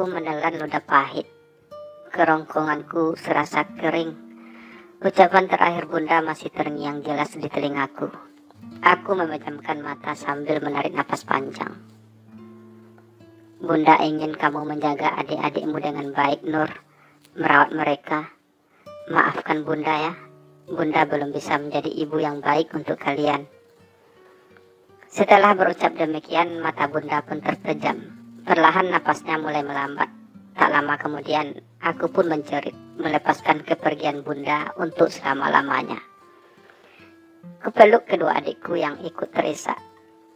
menelan ludah pahit. Kerongkonganku serasa kering. Ucapan terakhir Bunda masih terngiang jelas di telingaku. Aku memejamkan mata sambil menarik napas panjang. Bunda ingin kamu menjaga adik-adikmu dengan baik, Nur. Merawat mereka. Maafkan Bunda ya. Bunda belum bisa menjadi ibu yang baik untuk kalian. Setelah berucap demikian, mata Bunda pun terpejam. Perlahan napasnya mulai melambat. Tak lama kemudian, aku pun menjerit, melepaskan kepergian Bunda untuk selama-lamanya. Kupeluk kedua adikku yang ikut terisak.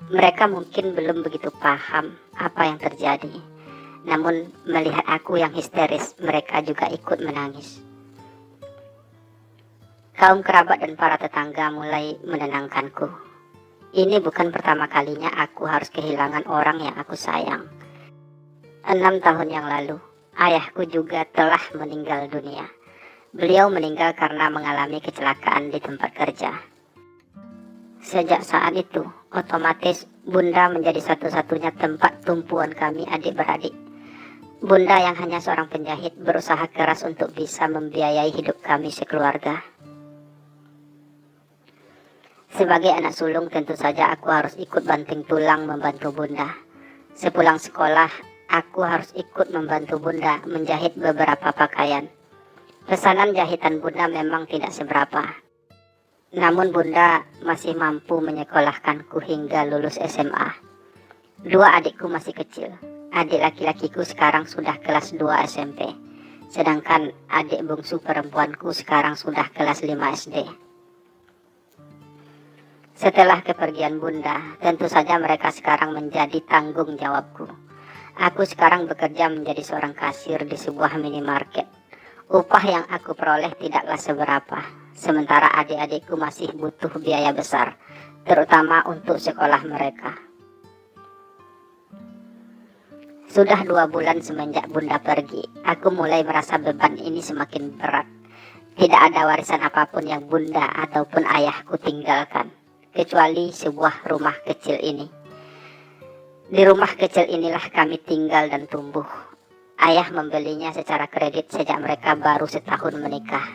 Mereka mungkin belum begitu paham apa yang terjadi. Namun melihat aku yang histeris, mereka juga ikut menangis. Kaum kerabat dan para tetangga mulai menenangkanku. Ini bukan pertama kalinya aku harus kehilangan orang yang aku sayang. 6 tahun yang lalu, ayahku juga telah meninggal dunia. Beliau meninggal karena mengalami kecelakaan di tempat kerja. Sejak saat itu, otomatis Bunda menjadi satu-satunya tempat tumpuan kami adik-beradik. Bunda yang hanya seorang penjahit berusaha keras untuk bisa membiayai hidup kami sekeluarga. Sebagai anak sulung tentu saja aku harus ikut banting tulang membantu Bunda. Sepulang sekolah, aku harus ikut membantu Bunda menjahit beberapa pakaian. Pesanan jahitan Bunda memang tidak seberapa. Namun Bunda masih mampu menyekolahkanku hingga lulus SMA. 2 adikku masih kecil. Adik laki-lakiku sekarang sudah kelas 2 SMP. Sedangkan adik bungsu perempuanku sekarang sudah kelas 5 SD. Setelah kepergian Bunda, tentu saja mereka sekarang menjadi tanggung jawabku. Aku sekarang bekerja menjadi seorang kasir di sebuah minimarket. Upah yang aku peroleh tidaklah seberapa, sementara adik-adikku masih butuh biaya besar, terutama untuk sekolah mereka. Sudah 2 bulan semenjak Bunda pergi, aku mulai merasa beban ini semakin berat. Tidak ada warisan apapun yang Bunda ataupun ayahku tinggalkan, kecuali sebuah rumah kecil ini. Di rumah kecil inilah kami tinggal dan tumbuh. Ayah membelinya secara kredit sejak mereka baru setahun menikah.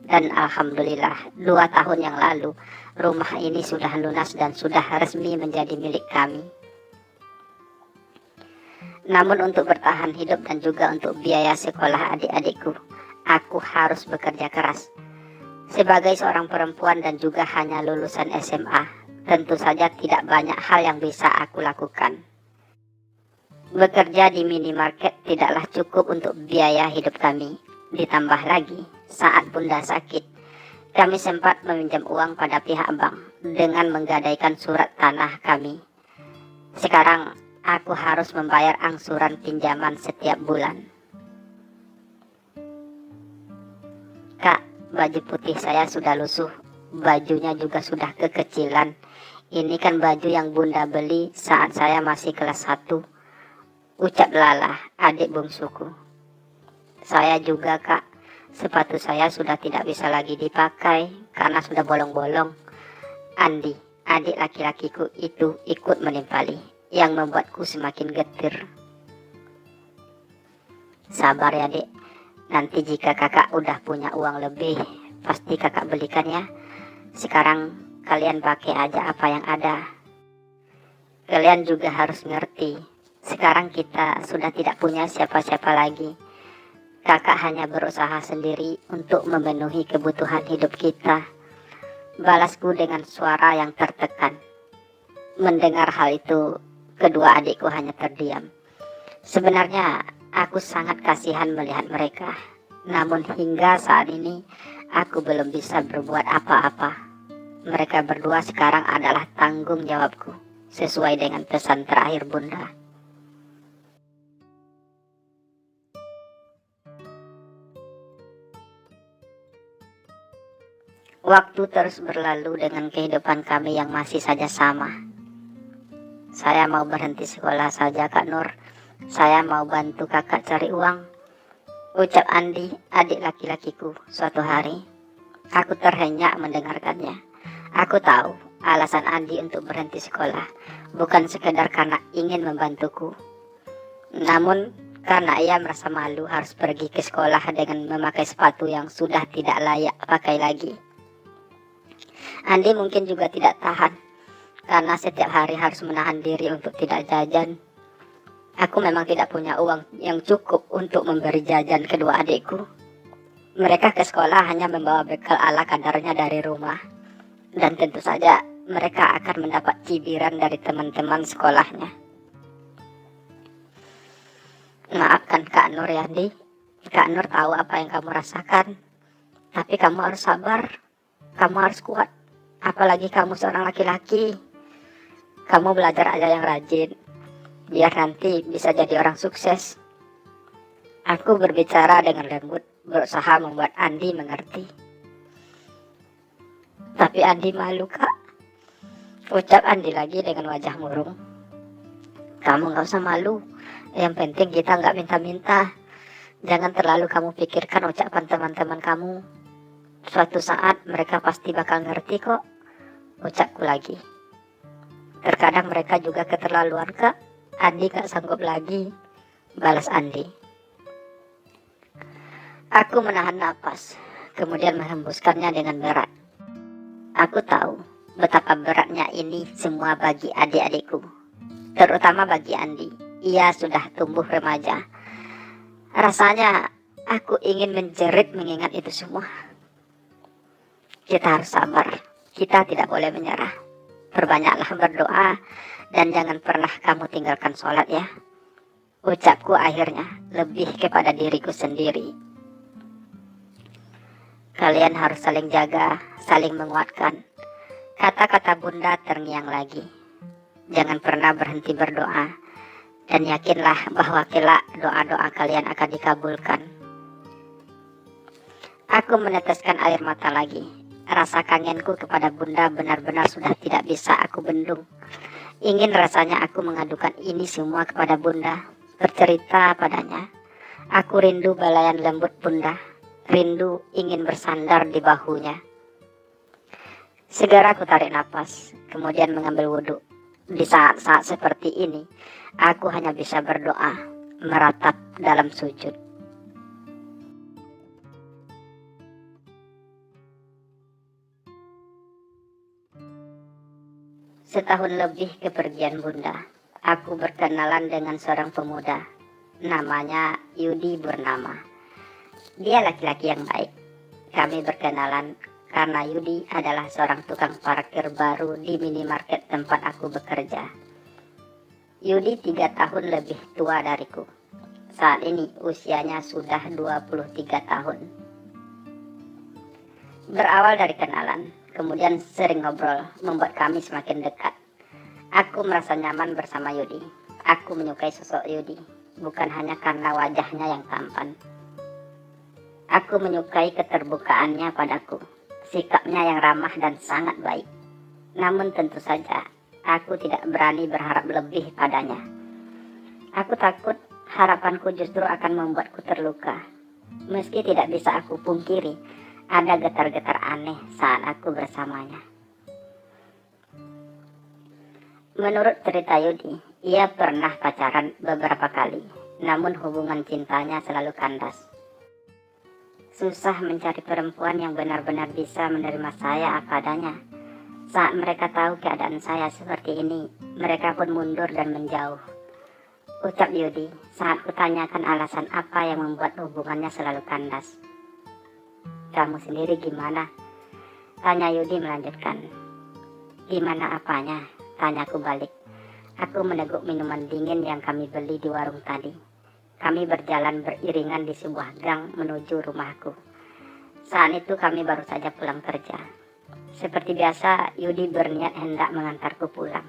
Dan alhamdulillah 2 tahun yang lalu rumah ini sudah lunas dan sudah resmi menjadi milik kami. Namun untuk bertahan hidup dan juga untuk biaya sekolah adik-adikku, aku harus bekerja keras. Sebagai seorang perempuan dan juga hanya lulusan SMA, tentu saja tidak banyak hal yang bisa aku lakukan. Bekerja di minimarket tidaklah cukup untuk biaya hidup kami. Ditambah lagi, saat Bunda sakit, kami sempat meminjam uang pada pihak bank dengan menggadaikan surat tanah kami. Sekarang, aku harus membayar angsuran pinjaman setiap bulan. Kak, baju putih saya sudah lusuh, bajunya juga sudah kekecilan. Ini kan baju yang Bunda beli saat saya masih kelas 1. Ucap Lala, adik bungsuku. Saya juga, Kak. Sepatu saya sudah tidak bisa lagi dipakai karena sudah bolong-bolong. Andi, adik laki-lakiku itu ikut menimpali, yang membuatku semakin getir. Sabar ya, Dek. Nanti jika kakak udah punya uang lebih, pasti kakak belikan ya. Sekarang kalian pakai aja apa yang ada. Kalian juga harus ngerti, sekarang kita sudah tidak punya siapa-siapa lagi. Kakak hanya berusaha sendiri untuk memenuhi kebutuhan hidup kita. Balasku dengan suara yang tertekan. Mendengar hal itu, kedua adikku hanya terdiam. Sebenarnya aku sangat kasihan melihat mereka. Namun hingga saat ini, aku belum bisa berbuat apa-apa. Mereka berdua sekarang adalah tanggung jawabku, sesuai dengan pesan terakhir Bunda. Waktu terus berlalu dengan kehidupan kami yang masih saja sama. Saya mau berhenti sekolah saja, Kak Nur. Saya mau bantu kakak cari uang, ucap Andi, adik laki-lakiku, suatu hari. Aku terhenyak mendengarkannya. Aku tahu alasan Andi untuk berhenti sekolah bukan sekedar karena ingin membantuku. Namun karena ia merasa malu harus pergi ke sekolah dengan memakai sepatu yang sudah tidak layak pakai lagi. Andi mungkin juga tidak tahan, karena setiap hari harus menahan diri untuk tidak jajan. Aku memang tidak punya uang yang cukup untuk memberi jajan kedua adikku. Mereka ke sekolah hanya membawa bekal ala kadarnya dari rumah. Dan tentu saja mereka akan mendapat cibiran dari teman-teman sekolahnya. Maafkan Kak Nur ya, Di. Kak Nur tahu apa yang kamu rasakan. Tapi kamu harus sabar. Kamu harus kuat. Apalagi kamu seorang laki-laki. Kamu belajar aja yang rajin. Biar nanti bisa jadi orang sukses. Aku berbicara dengan lembut, berusaha membuat Andi mengerti. Tapi Andi malu, Kak. Ucap Andi lagi dengan wajah murung. Kamu gak usah malu. Yang penting kita gak minta-minta. Jangan terlalu kamu pikirkan ucapan teman-teman kamu. Suatu saat mereka pasti bakal ngerti kok. Ucapku lagi. Terkadang mereka juga keterlaluan, Kak. Andi gak sanggup lagi. Balas Andi. Aku menahan napas, kemudian menghembuskannya dengan berat. Aku tahu betapa beratnya ini semua bagi adik-adikku, terutama bagi Andi. Ia sudah tumbuh remaja. Rasanya aku ingin menjerit mengingat itu semua. Kita harus sabar, kita tidak boleh menyerah. Perbanyaklah berdoa dan jangan pernah kamu tinggalkan sholat ya. Ucapku akhirnya lebih kepada diriku sendiri. Kalian harus saling jaga, saling menguatkan. Kata-kata Bunda terngiang lagi. Jangan pernah berhenti berdoa. Dan yakinlah bahwa kelak doa-doa kalian akan dikabulkan. Aku meneteskan air mata lagi. Rasa kangenku kepada Bunda benar-benar sudah tidak bisa aku bendung. Ingin rasanya aku mengadukan ini semua kepada Bunda. Bercerita padanya. Aku rindu balayan lembut Bunda. Rindu ingin bersandar di bahunya. Segera aku tarik napas, kemudian mengambil wudhu. Di saat-saat seperti ini, aku hanya bisa berdoa, meratap dalam sujud. Setahun lebih kepergian Bunda, aku berkenalan dengan seorang pemuda. Namanya Yudi Bernama. Dia laki-laki yang baik. Kami berkenalan karena Yudi adalah seorang tukang parkir baru di minimarket tempat aku bekerja. Yudi 3 tahun lebih tua dariku. Saat ini usianya sudah 23 tahun. Berawal dari kenalan, kemudian sering ngobrol, membuat kami semakin dekat. Aku merasa nyaman bersama Yudi. Aku menyukai sosok Yudi, bukan hanya karena wajahnya yang tampan. Aku menyukai keterbukaannya padaku, sikapnya yang ramah dan sangat baik. Namun tentu saja, aku tidak berani berharap lebih padanya. Aku takut harapanku justru akan membuatku terluka. Meski tidak bisa aku pungkiri, ada getar-getar aneh saat aku bersamanya. Menurut cerita Yudi, ia pernah pacaran beberapa kali, namun hubungan cintanya selalu kandas. Susah mencari perempuan yang benar-benar bisa menerima saya apa adanya. Saat mereka tahu keadaan saya seperti ini, mereka pun mundur dan menjauh. Ucap Yudi saat kutanyakan alasan apa yang membuat hubungannya selalu kandas. Kamu sendiri gimana? Tanya Yudi melanjutkan. Gimana apanya? Tanyaku balik. Aku meneguk minuman dingin yang kami beli di warung tadi. Kami berjalan beriringan di sebuah gang menuju rumahku. Saat itu kami baru saja pulang kerja. Seperti biasa, Yudi berniat hendak mengantarku pulang.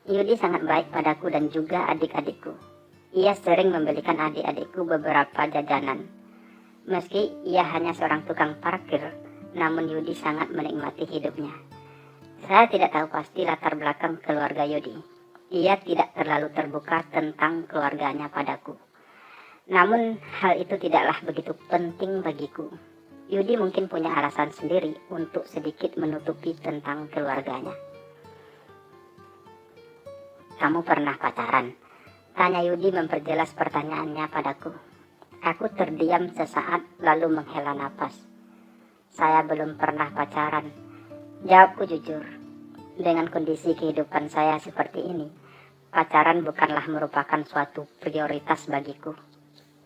Yudi sangat baik padaku dan juga adik-adikku. Ia sering membelikan adik-adikku beberapa jajanan. Meski ia hanya seorang tukang parkir, namun Yudi sangat menikmati hidupnya. Saya tidak tahu pasti latar belakang keluarga Yudi. Ia tidak terlalu terbuka tentang keluarganya padaku. Namun hal itu tidaklah begitu penting bagiku. Yudi mungkin punya alasan sendiri untuk sedikit menutupi tentang keluarganya. Kamu pernah pacaran? Tanya Yudi memperjelas pertanyaannya padaku. Aku terdiam sesaat lalu menghela napas. Saya belum pernah pacaran. Jawabku jujur. Dengan kondisi kehidupan saya seperti ini, pacaran bukanlah merupakan suatu prioritas bagiku.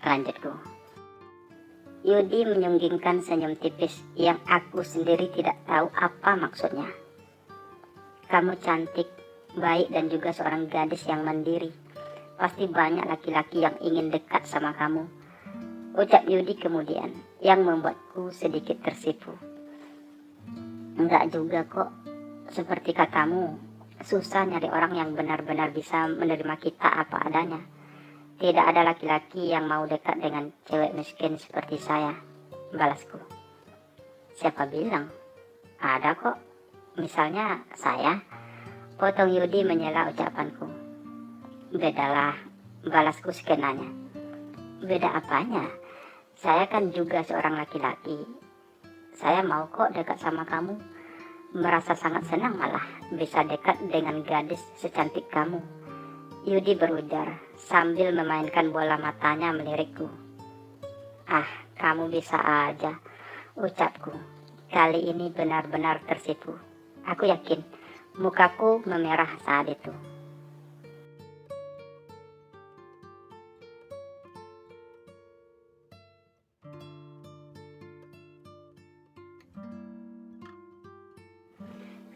Lanjutku. Yudi menyunggingkan senyum tipis yang aku sendiri tidak tahu apa maksudnya. Kamu cantik, baik dan juga seorang gadis yang mandiri. Pasti banyak laki-laki yang ingin dekat sama kamu, ucap Yudi kemudian, yang membuatku sedikit tersipu. Enggak juga kok, seperti katamu, susah nyari orang yang benar-benar bisa menerima kita apa adanya. Tidak ada laki-laki yang mau dekat dengan cewek miskin seperti saya, balasku. Siapa bilang? Ada kok, misalnya saya, potong Yudi menyela ucapanku. Bedalah, balasku sekenanya. Beda apanya? Saya kan juga seorang laki-laki. Saya mau kok dekat sama kamu. Merasa sangat senang malah bisa dekat dengan gadis secantik kamu, Yudi berujar sambil memainkan bola matanya melirikku. Ah, kamu bisa aja, ucapku. Kali ini benar-benar tersipu. Aku yakin mukaku memerah saat itu.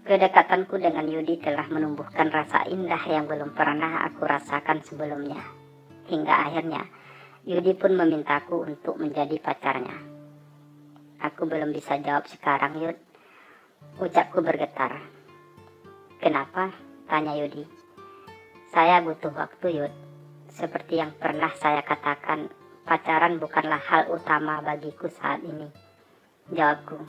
Kedekatanku dengan Yudi telah menumbuhkan rasa indah yang belum pernah aku rasakan sebelumnya. Hingga akhirnya, Yudi pun memintaku untuk menjadi pacarnya. Aku belum bisa jawab sekarang, Yud. Ucapku bergetar. Kenapa? Tanya Yudi. Saya butuh waktu, Yud. Seperti yang pernah saya katakan, pacaran bukanlah hal utama bagiku saat ini. Jawabku.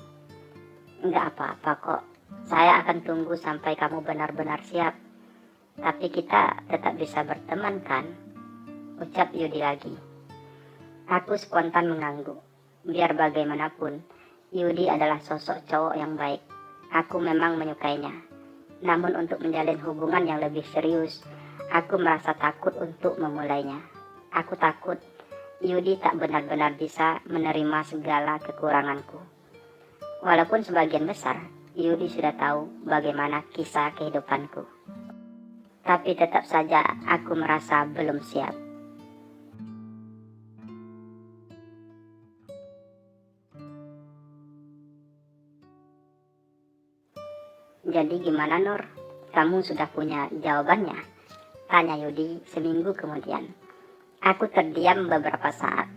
Enggak apa-apa kok. Saya akan tunggu sampai kamu benar-benar siap. Tapi kita tetap bisa berteman kan? Ucap Yudi lagi. Aku spontan mengangguk. Biar bagaimanapun, Yudi adalah sosok cowok yang baik. Aku memang menyukainya. Namun untuk menjalin hubungan yang lebih serius, aku merasa takut untuk memulainya. Aku takut Yudi tak benar-benar bisa menerima segala kekuranganku. Walaupun sebagian besar, Yudi sudah tahu bagaimana kisah kehidupanku. Tapi tetap saja aku merasa belum siap. Jadi gimana Nur? Kamu sudah punya jawabannya? Tanya Yudi seminggu kemudian. Aku terdiam beberapa saat.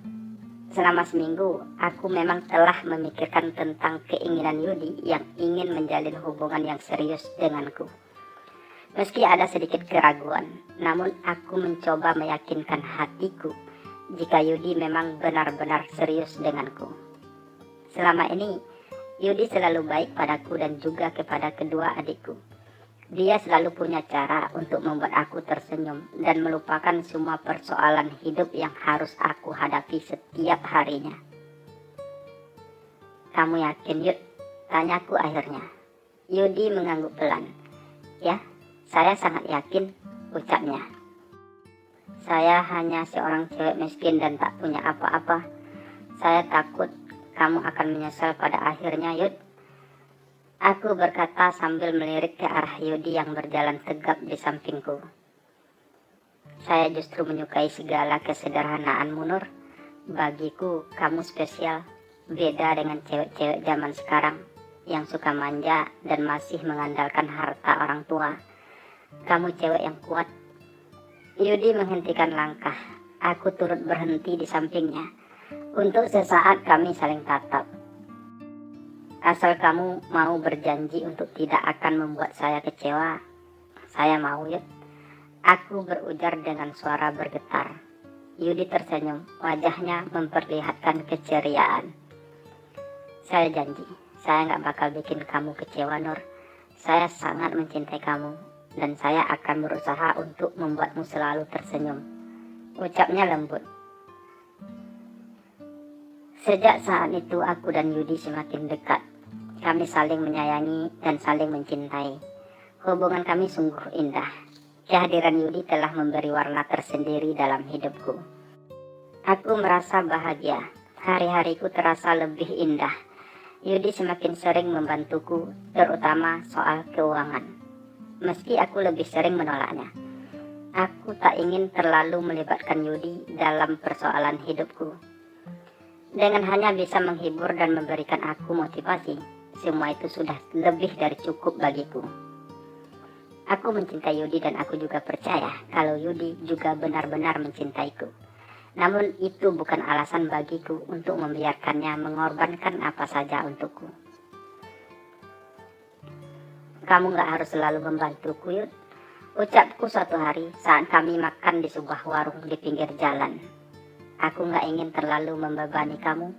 Selama seminggu, aku memang telah memikirkan tentang keinginan Yudi yang ingin menjalin hubungan yang serius denganku. Meski ada sedikit keraguan, namun aku mencoba meyakinkan hatiku jika Yudi memang benar-benar serius denganku. Selama ini, Yudi selalu baik padaku dan juga kepada kedua adikku. Dia selalu punya cara untuk membuat aku tersenyum dan melupakan semua persoalan hidup yang harus aku hadapi setiap harinya. Kamu yakin, Yud? Tanyaku akhirnya. Yudi mengangguk pelan. Ya, saya sangat yakin, ucapnya. Saya hanya seorang cewek miskin dan tak punya apa-apa. Saya takut kamu akan menyesal pada akhirnya, Yud. Aku berkata sambil melirik ke arah Yudi yang berjalan tegap di sampingku. Saya justru menyukai segala kesederhanaanmu, Nur. Bagiku, kamu spesial. Beda dengan cewek-cewek zaman sekarang yang suka manja dan masih mengandalkan harta orang tua. Kamu cewek yang kuat. Yudi menghentikan langkah. Aku turut berhenti di sampingnya. Untuk sesaat kami saling tatap. Asal kamu mau berjanji untuk tidak akan membuat saya kecewa, saya mau, Yud. Aku berujar dengan suara bergetar. Yudi tersenyum, wajahnya memperlihatkan keceriaan. Saya janji, saya gak bakal bikin kamu kecewa, Nur. Saya sangat mencintai kamu, dan saya akan berusaha untuk membuatmu selalu tersenyum. Ucapnya lembut. Sejak saat itu aku dan Yudi semakin dekat. Kami saling menyayangi dan saling mencintai. Hubungan kami sungguh indah. Kehadiran Yudi telah memberi warna tersendiri dalam hidupku. Aku merasa bahagia. Hari-hariku terasa lebih indah. Yudi semakin sering membantuku, terutama soal keuangan. Meski aku lebih sering menolaknya. Aku tak ingin terlalu melibatkan Yudi dalam persoalan hidupku. Dengan hanya bisa menghibur dan memberikan aku motivasi, semua itu sudah lebih dari cukup bagiku. Aku mencintai Yudi dan aku juga percaya kalau Yudi juga benar-benar mencintaiku. Namun itu bukan alasan bagiku untuk membiarkannya mengorbankan apa saja untukku. Kamu gak harus selalu membantuku, Yud. Ucapku suatu hari saat kami makan di sebuah warung di pinggir jalan. Aku gak ingin terlalu membebani kamu.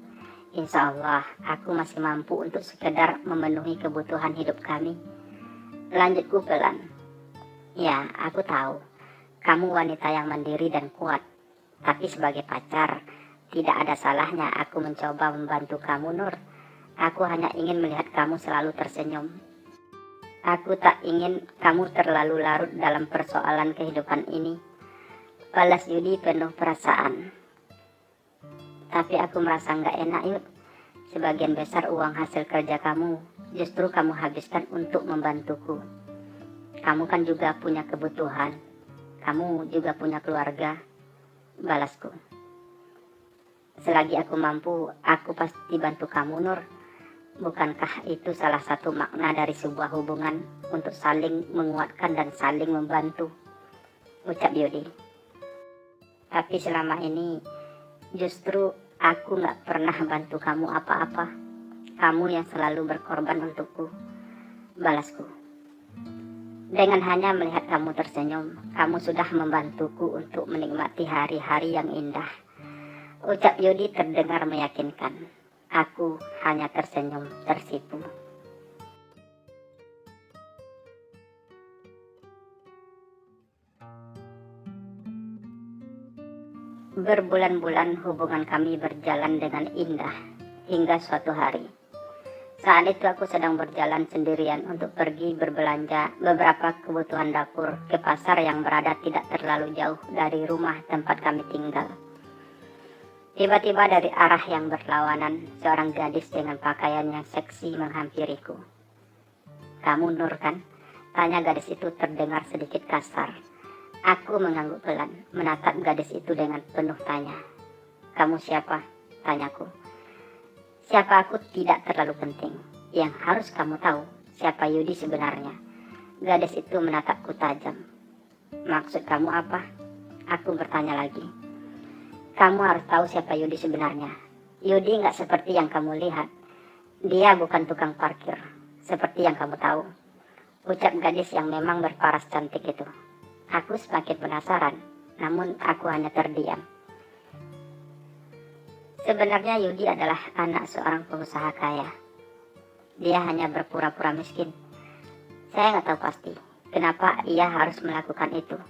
Insya Allah aku masih mampu untuk sekedar memenuhi kebutuhan hidup kami. Lanjutku pelan. Ya, aku tahu kamu wanita yang mandiri dan kuat. Tapi sebagai pacar, tidak ada salahnya aku mencoba membantu kamu, Nur. Aku hanya ingin melihat kamu selalu tersenyum. Aku tak ingin kamu terlalu larut dalam persoalan kehidupan ini. Balas Yudi penuh perasaan. Tapi aku merasa gak enak, Yud. Sebagian besar uang hasil kerja kamu justru kamu habiskan untuk membantuku. Kamu kan juga punya kebutuhan. Kamu juga punya keluarga. Balasku. Selagi aku mampu, aku pasti bantu kamu, Nur. Bukankah itu salah satu makna dari sebuah hubungan untuk saling menguatkan dan saling membantu? Ucap Yudi. Tapi selama ini justru aku gak pernah bantu kamu apa-apa. Kamu yang selalu berkorban untukku. Balasku. Dengan hanya melihat kamu tersenyum, kamu sudah membantuku untuk menikmati hari-hari yang indah. Ucap Yudi terdengar meyakinkan. Aku hanya tersenyum tersipu. Berbulan-bulan hubungan kami berjalan dengan indah hingga suatu hari. Saat itu aku sedang berjalan sendirian untuk pergi berbelanja beberapa kebutuhan dapur ke pasar yang berada tidak terlalu jauh dari rumah tempat kami tinggal. Tiba-tiba dari arah yang berlawanan, seorang gadis dengan pakaian yang seksi menghampiriku. Kamu Nur kan? Tanya gadis itu terdengar sedikit kasar. Aku mengangguk pelan, menatap gadis itu dengan penuh tanya. Kamu siapa? Tanyaku. Siapa aku tidak terlalu penting. Yang harus kamu tahu, siapa Yudi sebenarnya. Gadis itu menatapku tajam. Maksud kamu apa? Aku bertanya lagi. Kamu harus tahu siapa Yudi sebenarnya. Yudi gak seperti yang kamu lihat. Dia bukan tukang parkir, seperti yang kamu tahu. Ucap gadis yang memang berparas cantik itu. Aku semakin penasaran, namun aku hanya terdiam. Sebenarnya Yudi adalah anak seorang pengusaha kaya. Dia hanya berpura-pura miskin. Saya nggak tahu pasti kenapa ia harus melakukan itu.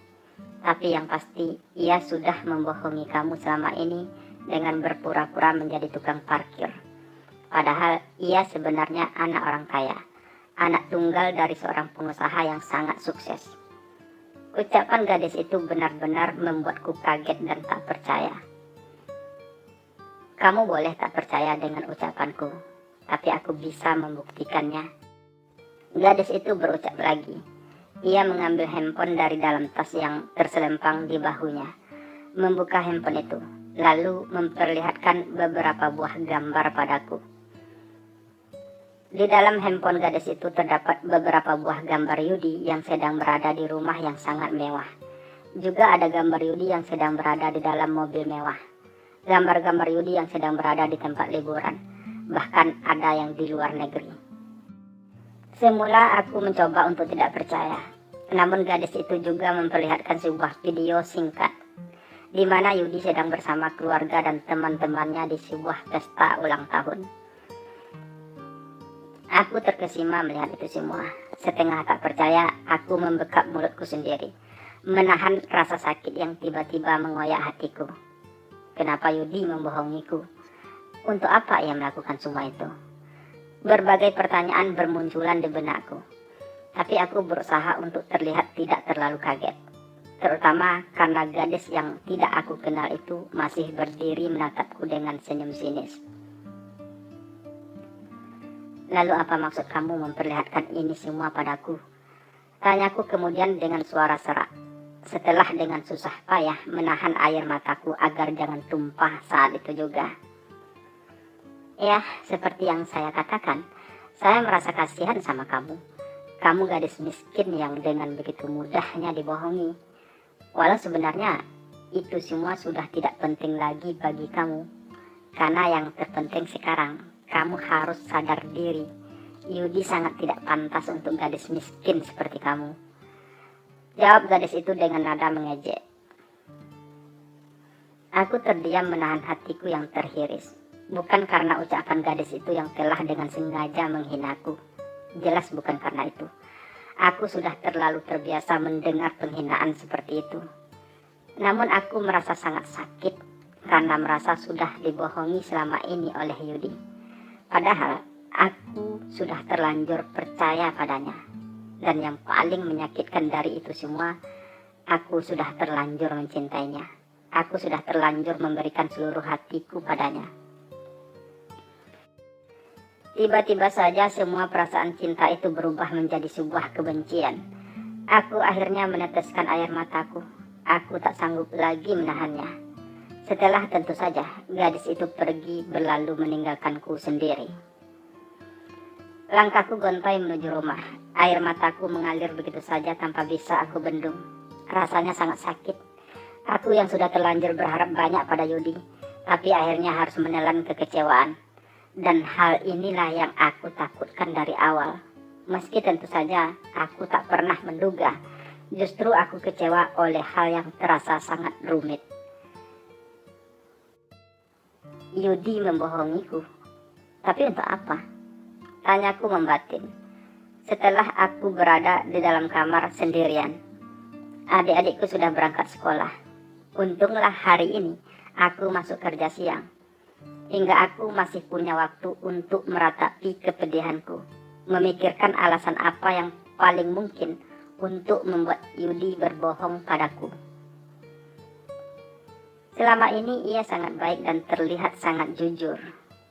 Tapi yang pasti ia sudah membohongi kamu selama ini dengan berpura-pura menjadi tukang parkir. Padahal ia sebenarnya anak orang kaya. Anak tunggal dari seorang pengusaha yang sangat sukses. Ucapan gadis itu benar-benar membuatku kaget dan tak percaya. Kamu boleh tak percaya dengan ucapanku, tapi aku bisa membuktikannya. Gadis itu berucap lagi. Ia mengambil handphone dari dalam tas yang terselempang di bahunya, membuka handphone itu, lalu memperlihatkan beberapa buah gambar padaku. Di dalam handphone gadis itu terdapat beberapa buah gambar Yudi yang sedang berada di rumah yang sangat mewah. Juga ada gambar Yudi yang sedang berada di dalam mobil mewah. Gambar-gambar Yudi yang sedang berada di tempat liburan, bahkan ada yang di luar negeri. Semula aku mencoba untuk tidak percaya, namun gadis itu juga memperlihatkan sebuah video singkat, di mana Yudi sedang bersama keluarga dan teman-temannya di sebuah pesta ulang tahun. Aku terkesima melihat itu semua. Setengah tak percaya, aku membekap mulutku sendiri, menahan rasa sakit yang tiba-tiba mengoyak hatiku. Kenapa Yudi membohongiku? Untuk apa ia melakukan semua itu? Berbagai pertanyaan bermunculan di benakku. Tapi aku berusaha untuk terlihat tidak terlalu kaget. terutama karena gadis yang tidak aku kenal itu masih berdiri menatapku dengan senyum sinis. Lalu apa maksud kamu memperlihatkan ini semua padaku? Tanyaku kemudian dengan suara serak, setelah dengan susah payah menahan air mataku agar jangan tumpah saat itu juga. Ya, seperti yang saya katakan, saya merasa kasihan sama kamu. Kamu gadis miskin yang dengan begitu mudahnya dibohongi. Walau sebenarnya itu semua sudah tidak penting lagi bagi kamu. Karena yang terpenting sekarang, kamu harus sadar diri. Yudi sangat tidak pantas untuk gadis miskin seperti kamu. Jawab gadis itu dengan nada mengejek. Aku terdiam menahan hatiku yang terhiris. Bukan karena ucapan gadis itu yang telah dengan sengaja menghinaku. Jelas bukan karena itu. Aku sudah terlalu terbiasa mendengar penghinaan seperti itu. Namun aku merasa sangat sakit karena merasa sudah dibohongi selama ini oleh Yudi. Padahal aku sudah terlanjur percaya padanya. Dan yang paling menyakitkan dari itu semua, aku sudah terlanjur mencintainya. Aku sudah terlanjur memberikan seluruh hatiku padanya. Tiba-tiba saja semua perasaan cinta itu berubah menjadi sebuah kebencian. Aku akhirnya meneteskan air mataku. Aku tak sanggup lagi menahannya. Setelah tentu saja gadis itu pergi berlalu meninggalkanku sendiri. Langkahku gontai menuju rumah. Air mataku mengalir begitu saja tanpa bisa aku bendung. Rasanya sangat sakit. Aku yang sudah terlanjur berharap banyak pada Yudi, tapi akhirnya harus menelan kekecewaan. Dan hal inilah yang aku takutkan dari awal. Meski tentu saja aku tak pernah menduga, justru aku kecewa oleh hal yang terasa sangat rumit. Yudi membohongiku. Tapi untuk apa? Tanyaku membatin. Setelah aku berada di dalam kamar sendirian. Adik-adikku sudah berangkat sekolah. Untunglah hari ini aku masuk kerja siang. Hingga aku masih punya waktu untuk meratapi kepedihanku, memikirkan alasan apa yang paling mungkin untuk membuat Yudi berbohong padaku. Selama ini ia sangat baik dan terlihat sangat jujur.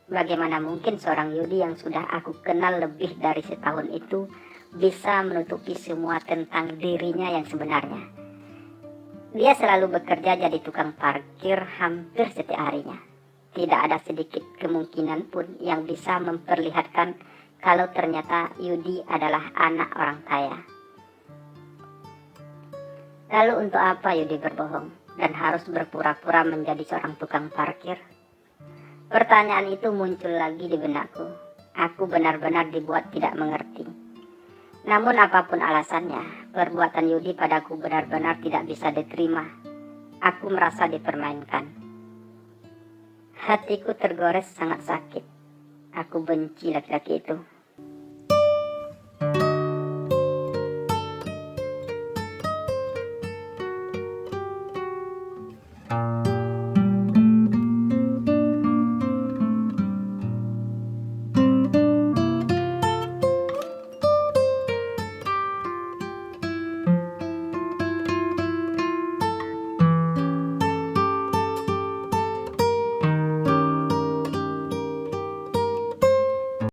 Bagaimana mungkin seorang Yudi yang sudah aku kenal lebih dari setahun itu bisa menutupi semua tentang dirinya yang sebenarnya. Dia selalu bekerja jadi tukang parkir hampir setiap harinya. Tidak ada sedikit kemungkinan pun yang bisa memperlihatkan kalau ternyata Yudi adalah anak orang kaya. Lalu untuk apa Yudi berbohong dan harus berpura-pura menjadi seorang tukang parkir? Pertanyaan itu muncul lagi di benakku. Aku benar-benar dibuat tidak mengerti. Namun apapun alasannya, perbuatan Yudi padaku benar-benar tidak bisa diterima. Aku merasa dipermainkan. Hatiku tergores sangat sakit. Aku benci laki-laki itu.